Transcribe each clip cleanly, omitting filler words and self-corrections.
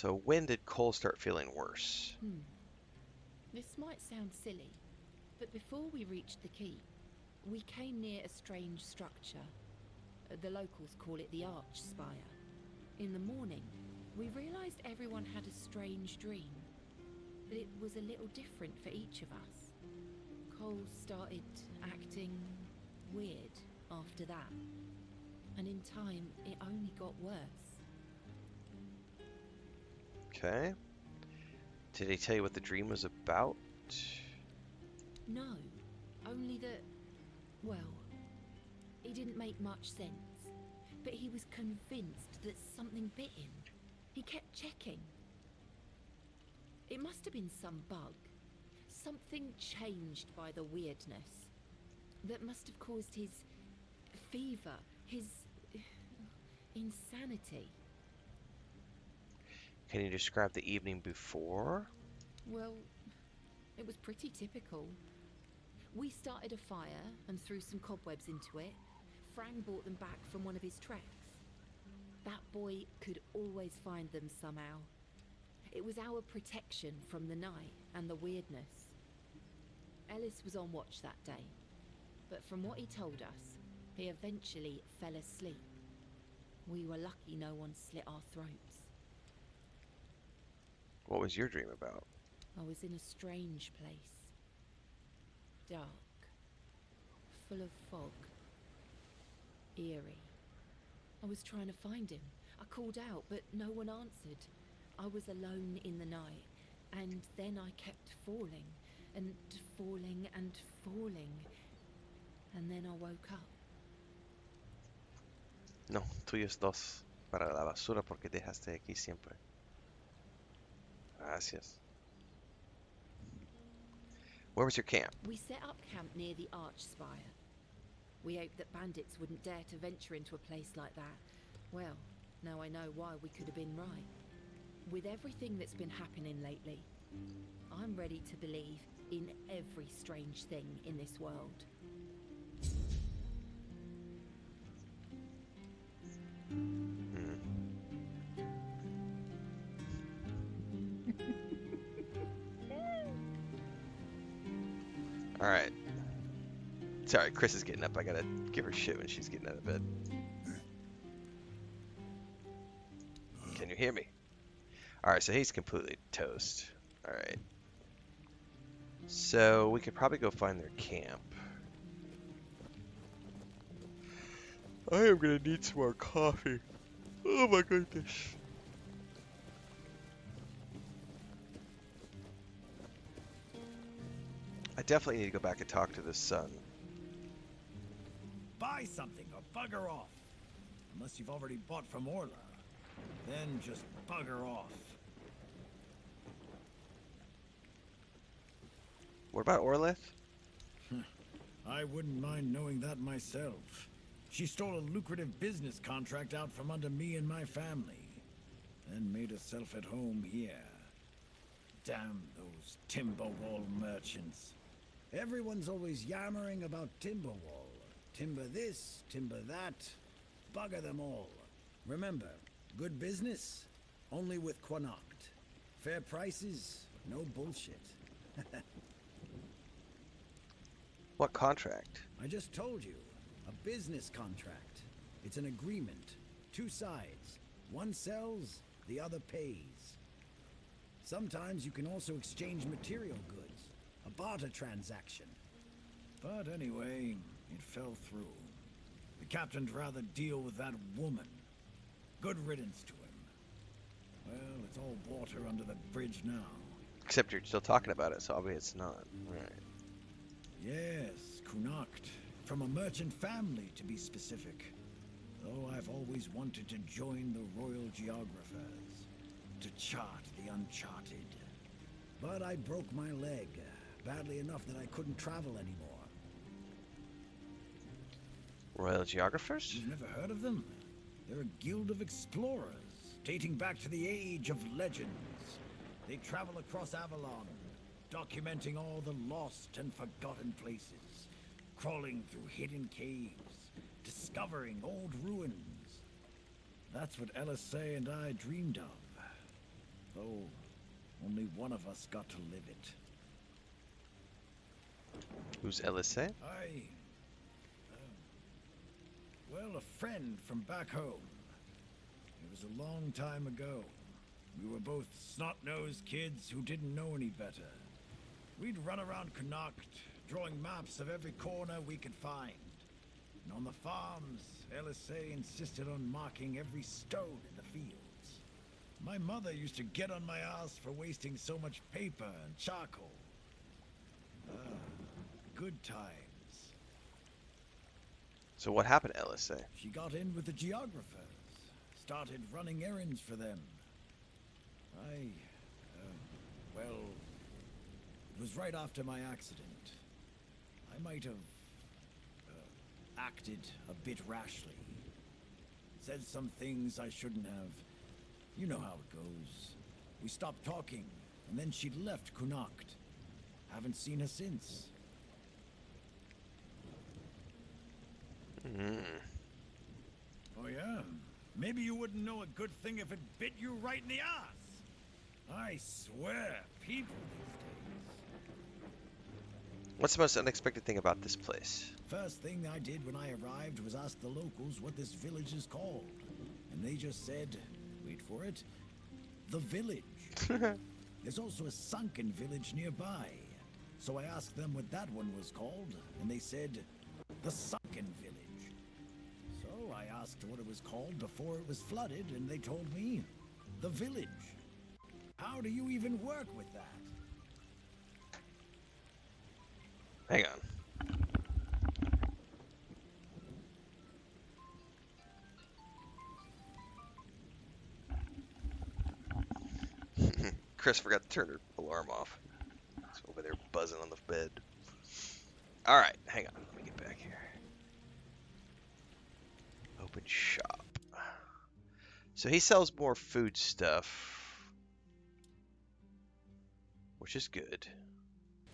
So when did Cole start feeling worse? This might sound silly, but before we reached the keep, we came near a strange structure. The locals call it the Arch Spire. In the morning, we realized everyone had a strange dream, but it was a little different for each of us. Cole started acting weird after that, and in time, it only got worse. Okay. Did he tell you what the dream was about? No, only that, well, it didn't make much sense, but he was convinced that something bit him. He kept checking. It must have been some bug. Something changed by the weirdness. That must have caused his fever, his insanity. Can you describe the evening before? Well, it was pretty typical. We started a fire and threw some cobwebs into it. Frank brought them back from one of his treks. That boy could always find them somehow. It was our protection from the night and the weirdness. Ellis was on watch that day, but from what he told us, he eventually fell asleep. We were lucky no one slit our throats. What was your dream about? I was in a strange place. Dark. Full of fog. Eerie. I was trying to find him. I called out, but no one answered. I was alone in the night, and then I kept falling, and falling, and falling. And then I woke up. No, tuyos dos para la basura porque dejaste aquí siempre. Gracias. Where was your camp? We set up camp near the Arch Spire. We hoped that bandits wouldn't dare to venture into a place like that. Well, now I know why we could have been right. With everything that's been happening lately, I'm ready to believe in every strange thing in this world. Alright. Sorry, Chris is getting up. I gotta give her shit when she's getting out of bed. Can you hear me? Alright, so he's completely toast. Alright. So we could probably go find their camp. I am gonna need some more coffee. Oh my goodness. I definitely need to go back and talk to the son. Buy something or bugger off. Unless you've already bought from Orla. Then just bugger off. What about Orlith? I wouldn't mind knowing that myself. She stole a lucrative business contract out from under me and my family. Then made herself at home here. Damn those Timberwall merchants. Everyone's always yammering about Timberwall. Timber this, timber that. Bugger them all. Remember, good business, only with Quanacht. Fair prices, no bullshit. What contract? I just told you. A business contract. It's an agreement. Two sides. One sells, the other pays. Sometimes you can also exchange material goods. A barter transaction. But anyway, it fell through. The captain'd rather deal with that woman. Good riddance to him. Well, it's all water under the bridge now. Except you're still talking about it, so obviously it's not. Right. Yes, Kunacht. From a merchant family, to be specific. Though I've always wanted to join the Royal Geographers. To chart the uncharted. But I broke my leg. Badly enough that I couldn't travel anymore. Royal Geographers? You've never heard of them? They're a guild of explorers, dating back to the Age of Legends. They travel across Avalon, documenting all the lost and forgotten places, crawling through hidden caves, discovering old ruins. That's what LSA and I dreamed of. though only one of us got to live it. Who's LSA? Well, a friend from back home. It was a long time ago. We were both snot-nosed kids who didn't know any better. We'd run around Connacht, drawing maps of every corner we could find. And on the farms, LSA insisted on marking every stone in the fields. My mother used to get on my ass for wasting so much paper and charcoal. Good times. So what happened to LSA? She got in with the geographers, started running errands for them. Well, it was right after my accident. I might have acted a bit rashly. Said some things I shouldn't have. You know how it goes. We stopped talking, and then she left Connacht. Haven't seen her since. Oh yeah? Maybe you wouldn't know a good thing if it bit you right in the ass. I swear, people these days. What's the most unexpected thing about this place? First thing I did when I arrived was ask the locals what this village is called. And they just said, wait for it, the village. There's also a sunken village nearby. So I asked them what that one was called, and they said, the sunken village. So I asked what it was called before it was flooded, and they told me, the village. How do you even work with that? Hang on. Chris forgot to turn her alarm off. It's over there buzzing on the bed. Alright, hang on. Let me get back here. Open shop. So he sells more food stuff, which is good.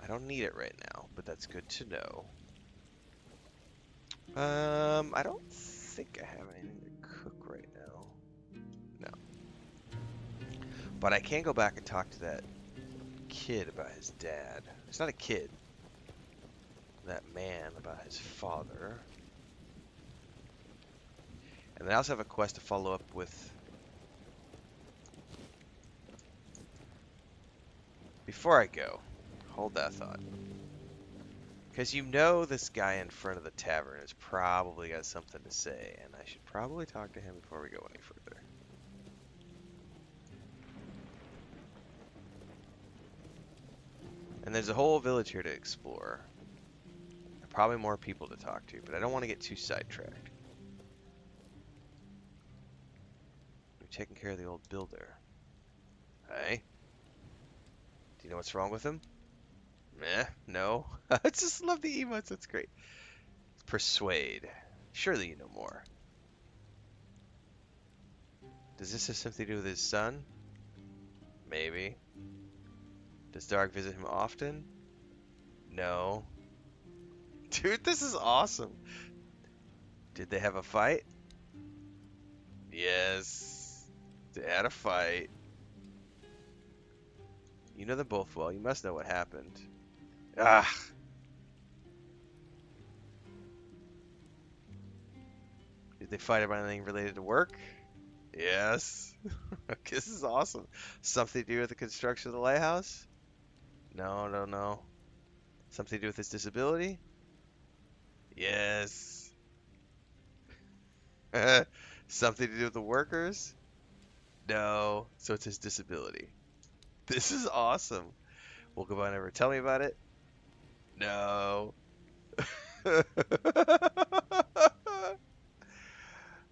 I don't need it right now, but that's good to know. I don't think I have anything to cook right now. No. But I can go back and talk to that kid about his dad. It's not a kid. That man about his father. And then I also have a quest to follow up with. Before I go, hold that thought. Because you know this guy in front of the tavern has probably got something to say, and I should probably talk to him before we go any further. And there's a whole village here to explore. Probably more people to talk to, but I don't want to get too sidetracked. We're taking care of the old builder. Hey? Do you know what's wrong with him? Meh, no. I just love the emotes, that's great. Persuade. Surely you know more. Does this have something to do with his son? Maybe. Does Dark visit him often? No. Dude, this is awesome. Did they have a fight? Yes. They had a fight. You know them both well. You must know what happened. Ah. Did they fight about anything related to work? Yes. This is awesome. Something to do with the construction of the lighthouse? No, no, no. Something to do with his disability? Yes. Something to do with the workers? No. So it's his disability. This is awesome. Will Goodbye never tell me about it? No.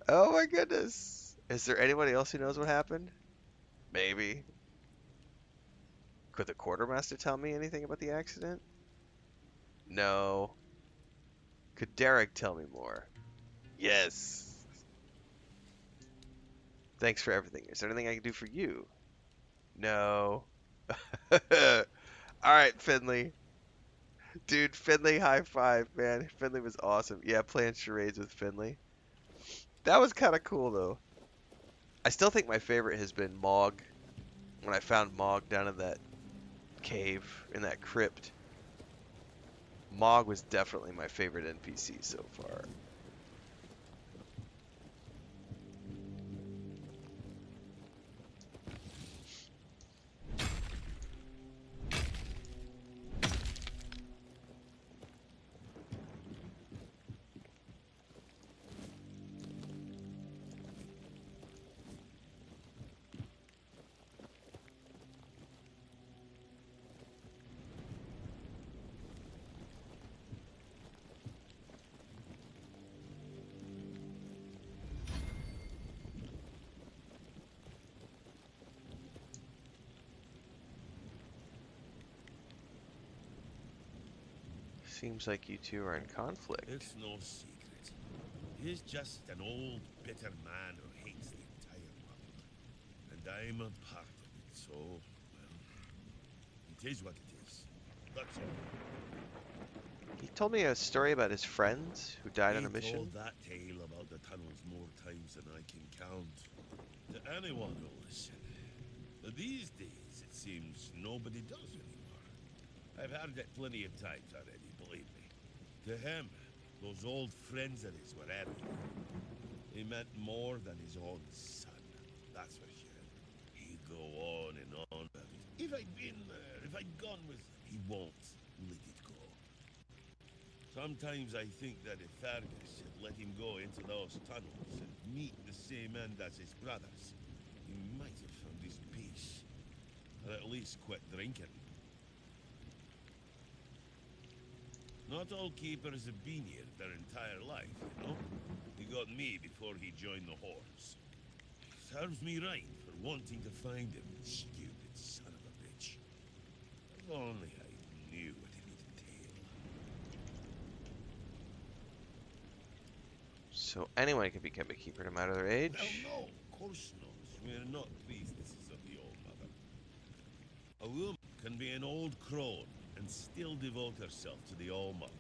Oh my goodness. Is there anybody else who knows what happened? Maybe. Could the quartermaster tell me anything about the accident? No. Could Derek tell me more? Yes. Thanks for everything. Is there anything I can do for you? No. Alright, Finley. Dude, Finley, high five, man. Finley was awesome. Yeah, playing charades with Finley. That was kind of cool, though. I still think my favorite has been Mog. when I found Mog down in that cave, in that crypt. Mog was definitely my favorite NPC so far. Seems like you two are in conflict. It's no secret. He's just an old, bitter man who hates the entire world. And I'm a part of it, so, well, it is what it is. That's all. He told me a story about his friends who died on a He mission. told that tale about the tunnels more times than I can count. To anyone who'll listen. But these days, it seems nobody does anymore. I've heard it plenty of times already, believe me. To him, those old friends of his were everything. He meant more than his own son, that's for sure. He'd go on and on about it. If I'd been there, if I'd gone with him, he won't let it go. Sometimes I think that if Fergus had let him go into those tunnels and meet the same end as his brothers, he might have found his peace. Or at least quit drinking. Not all keepers have been here their entire life, you know? He got me before he joined the Horse. Serves me right for wanting to find him, stupid son of a bitch. If only I knew what it would entail. So anyone can become a keeper no matter their age? Well, no, of course not. We're not priestesses of the Old Mother. A woman can be an old crone and still devote herself to the All Mother.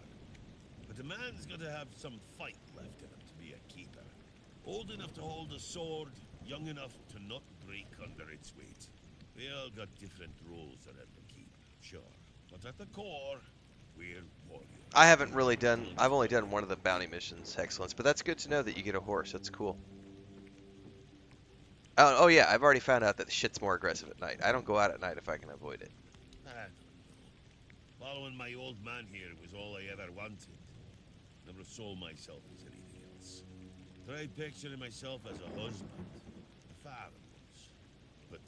But a man's got to have some fight left in him to be a keeper. Old enough to hold a sword, young enough to not break under its weight. We all got different roles around the keep, sure. But at the core, we're warriors. I've only done one of the bounty missions, Excellence, but that's good to know that you get a horse. That's cool. Oh yeah, I've already found out that the shit's more aggressive at night. I don't go out at night if I can avoid it. I don't know. Following my old man here was all I ever wanted. Never saw myself as anything else. Tried picturing myself as a husband, a father once. But,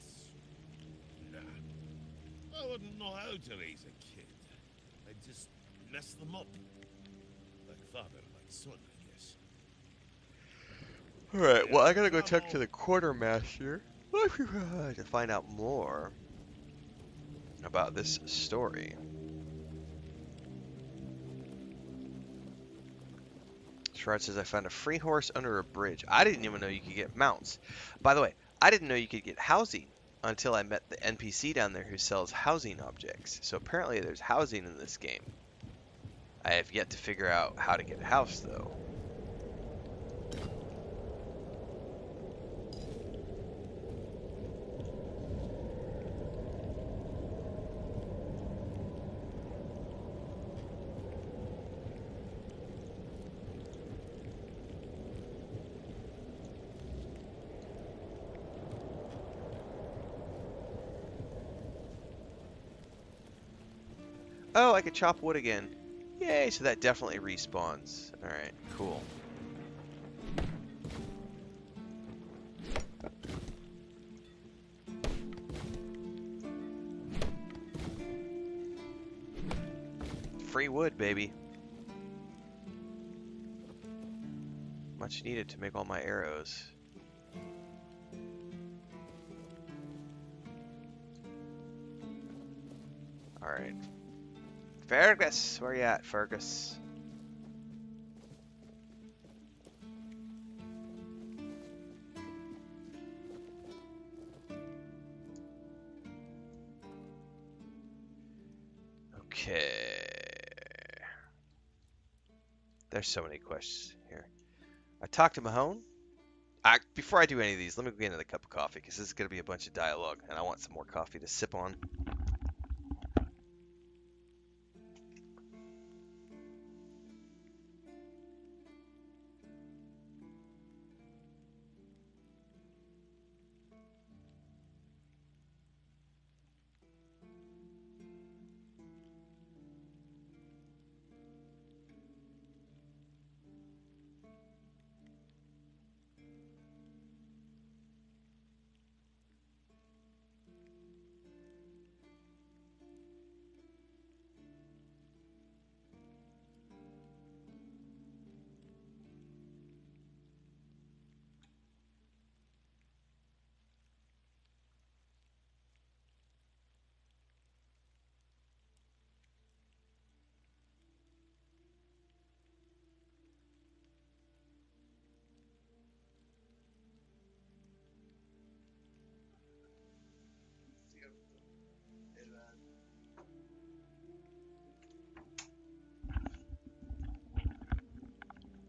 nah. I wouldn't know how to raise a kid. I'd just mess them up. Like father, like son, I guess. Alright, well I gotta go talk to the quartermaster to find out more about this story. Sherrod says I found a free horse under a bridge. I didn't even know you could get mounts. By the way, I didn't know you could get housing until I met the NPC down there who sells housing objects. So apparently there's housing in this game. I have yet to figure out how to get a house though. Oh, I could chop wood again. Yay, so that definitely respawns. Alright, cool. Free wood, baby. Much needed to make all my arrows. Alright. Fergus, where you at, Fergus? Okay. There's so many questions here. I talked to Mahone. Before I do any of these, let me get another cup of coffee because this is going to be a bunch of dialogue, and I want some more coffee to sip on.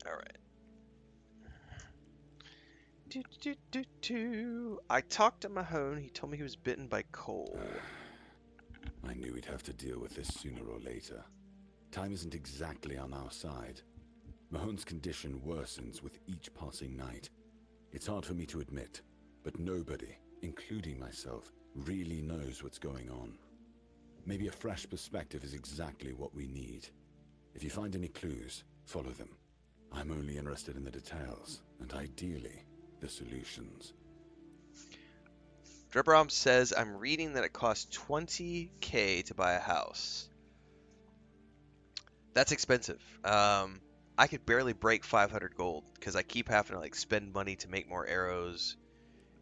All right. I talked to Mahone. He told me he was bitten by Cole. I knew we'd have to deal with this sooner or later. Time isn't exactly on our side. Mahone's condition worsens with each passing night. It's hard for me to admit, but nobody, including myself, really knows what's going on. Maybe a fresh perspective is exactly what we need. If you find any clues, follow them. I'm only interested in the details, and ideally, the solutions. Drebrom says, I'm reading that it costs $20K to buy a house. That's expensive. I could barely break 500 gold because I keep having to like spend money to make more arrows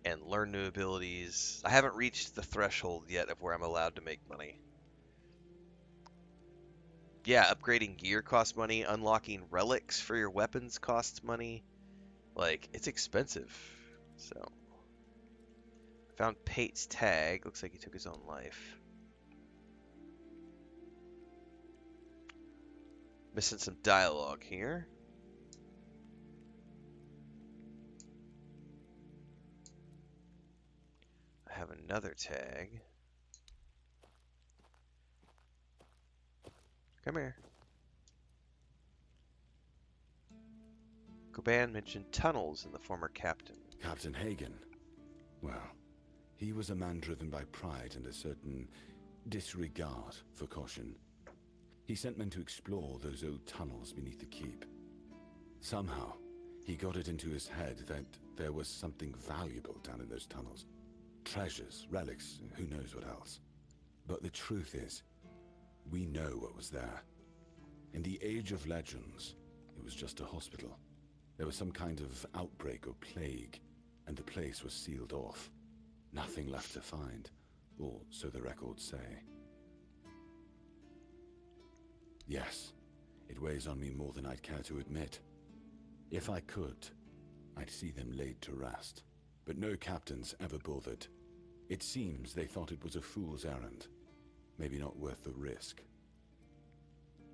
and learn new abilities. I haven't reached the threshold yet of where I'm allowed to make money. Yeah, upgrading gear costs money. Unlocking relics for your weapons costs money. Like, it's expensive. So, found Pate's tag. Looks like he took his own life. Missing some dialogue here. I have another tag. Come here. Goban mentioned tunnels in the former captain. Captain Hagen. Well, he was a man driven by pride and a certain disregard for caution. He sent men to explore those old tunnels beneath the keep. Somehow, he got it into his head that there was something valuable down in those tunnels. Treasures, relics, who knows what else. But the truth is, we know what was there. In the Age of Legends, it was just a hospital. There was some kind of outbreak or plague, and the place was sealed off. Nothing left to find, or so the records say. Yes, it weighs on me more than I'd care to admit. If I could, I'd see them laid to rest. But no captains ever bothered. It seems they thought it was a fool's errand. Maybe not worth the risk.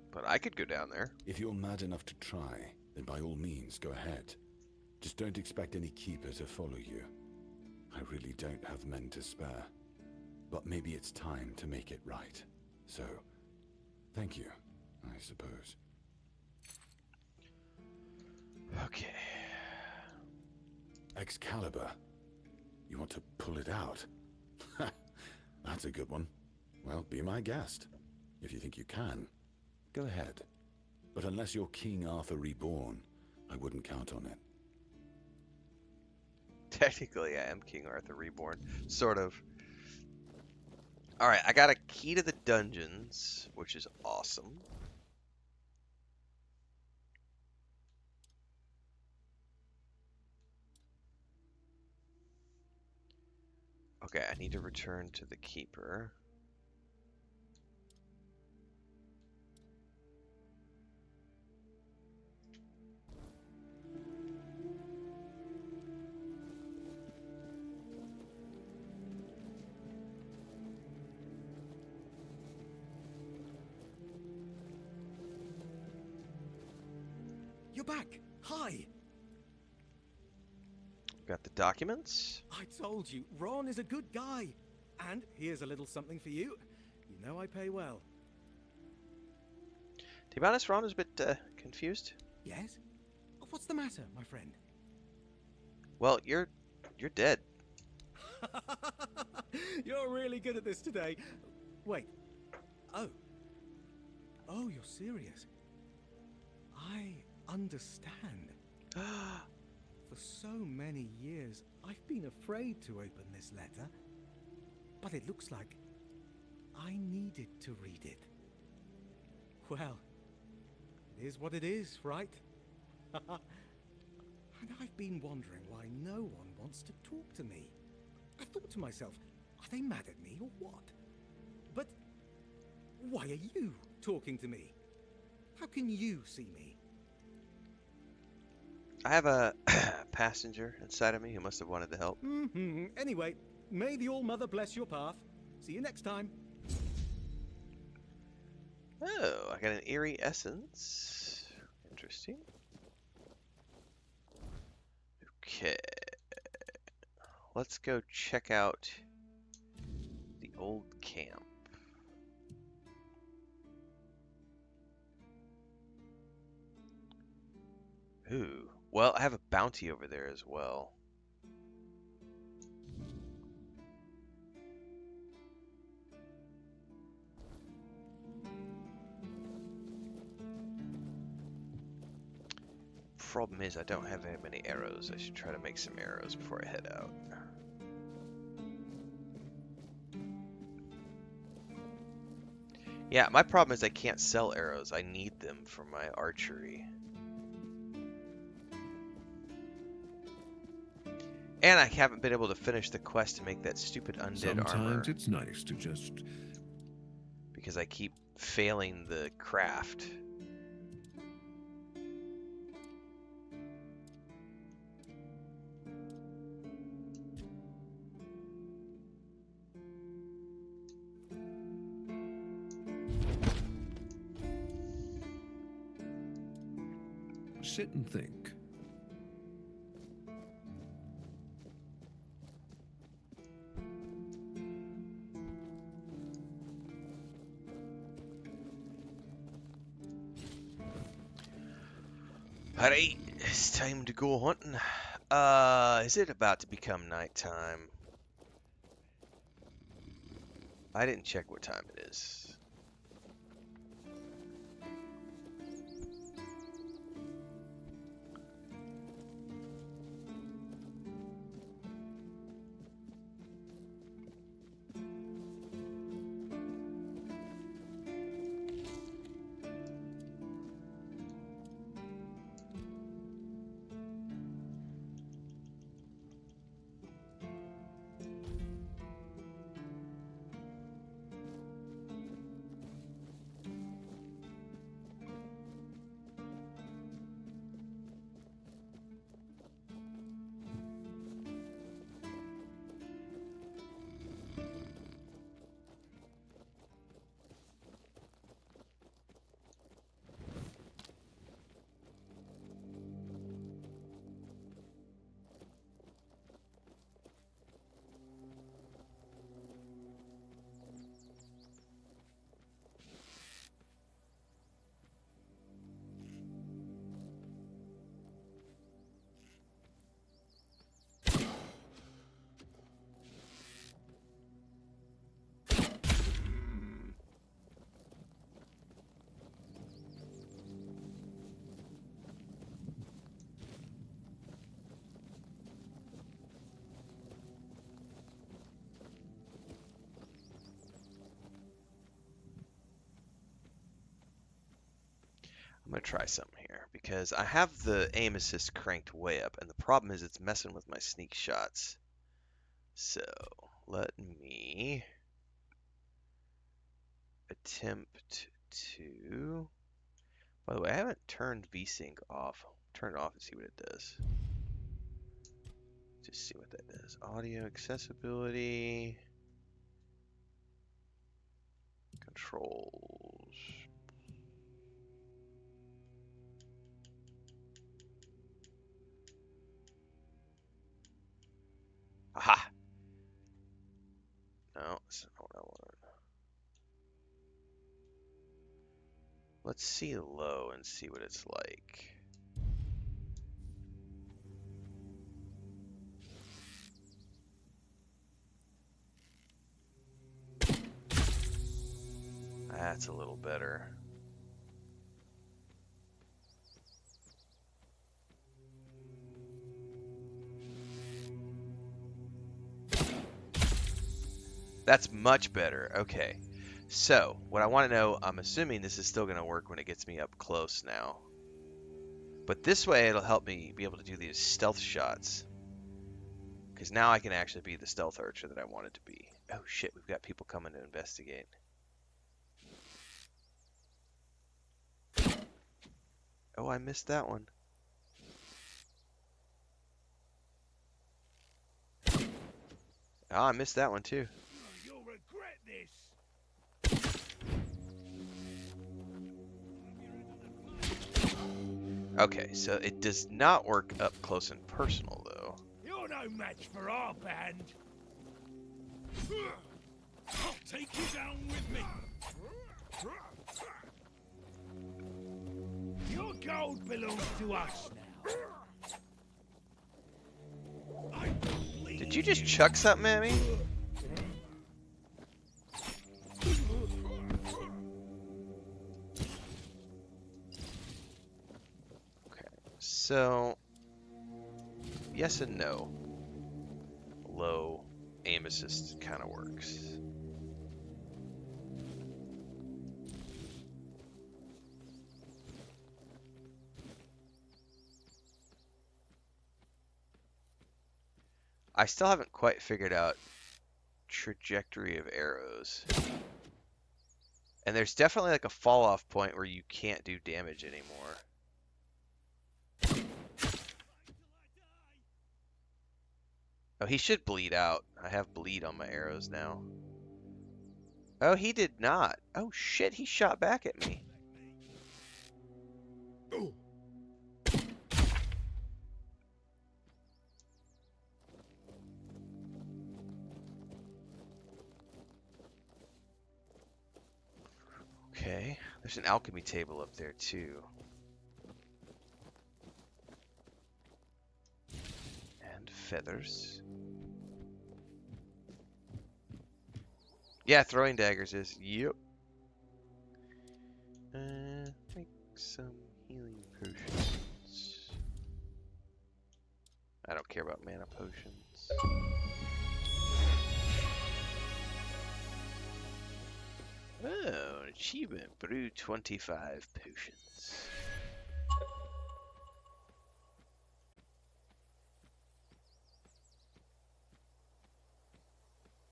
But I could go down there. If you're mad enough to try, then by all means go ahead. Just don't expect any keeper to follow you. I really don't have men to spare. But maybe it's time to make it right. So, thank you, I suppose. Okay. Excalibur. You want to pull it out? That's a good one. Well, be my guest. If you think you can, go ahead. But unless you're King Arthur reborn, I wouldn't count on it. Technically, I am King Arthur reborn. Sort of. Alright, I got a key to the dungeons, which is awesome. Okay, I need to return to the Keeper. You're back. Hi. Got the documents. I told you, Ron is a good guy. And here's a little something for you. You know I pay well. To be honest, Ron was a bit confused. Yes? What's the matter, my friend? Well, you're dead. You're really good at this today. Wait. Oh. Oh, you're serious. I understand. For so many years, I've been afraid to open this letter. But it looks like I needed to read it. Well, it is what it is, right? And I've been wondering why no one wants to talk to me. I thought to myself, are they mad at me or what? But why are you talking to me? How can you see me? I have a passenger inside of me who must have wanted to help. Anyway, may the All-Mother bless your path. See you next time. Oh, I got an eerie essence. Interesting. Okay. Let's go check out the old camp. Ooh. Well, I have a bounty over there as well. Problem is, I don't have very many arrows. I should try to make some arrows before I head out. Yeah, my problem is I can't sell arrows. I need them for my archery. And I haven't been able to finish the quest to make that stupid undead armor. Sometimes it's nice to just... Because I keep failing the craft. sit and think. Alright, it's time to go hunting. Is it about to become nighttime? I didn't check what time it is. I'm gonna try something here because I have the aim assist cranked way up, and the problem is it's messing with my sneak shots. So let me attempt to. By the way, I haven't turned VSync off. Turn it off and see what it does. Just see what that does. Audio accessibility, controls. No, that's not what I want. Let's see low and see what it's like. That's a little better. That's much better. Okay. So, what I want to know, I'm assuming this is still going to work when it gets me up close now. But this way, it'll help me be able to do these stealth shots. Because now I can actually be the stealth archer that I wanted to be. Oh shit, we've got people coming to investigate. Oh, I missed that one. Oh, I missed that one too. You'll regret this. Okay, so it does not work up close and personal though. You're no match for our band. I'll take you down with me. Your gold belongs to us now. Did you just chuck something at me? Okay, so yes and no. Low aim assist kind of works. I still haven't quite figured out trajectory of arrows. And there's definitely like a fall off point where you can't do damage anymore. Oh, he should bleed out. I have bleed on my arrows now. Oh, he did not. Oh shit, he shot back at me. Okay, there's an alchemy table up there too. And feathers. Yeah, throwing daggers is. Yep. Make some healing potions. I don't care about mana potions. Oh, an achievement. Brew 25 potions.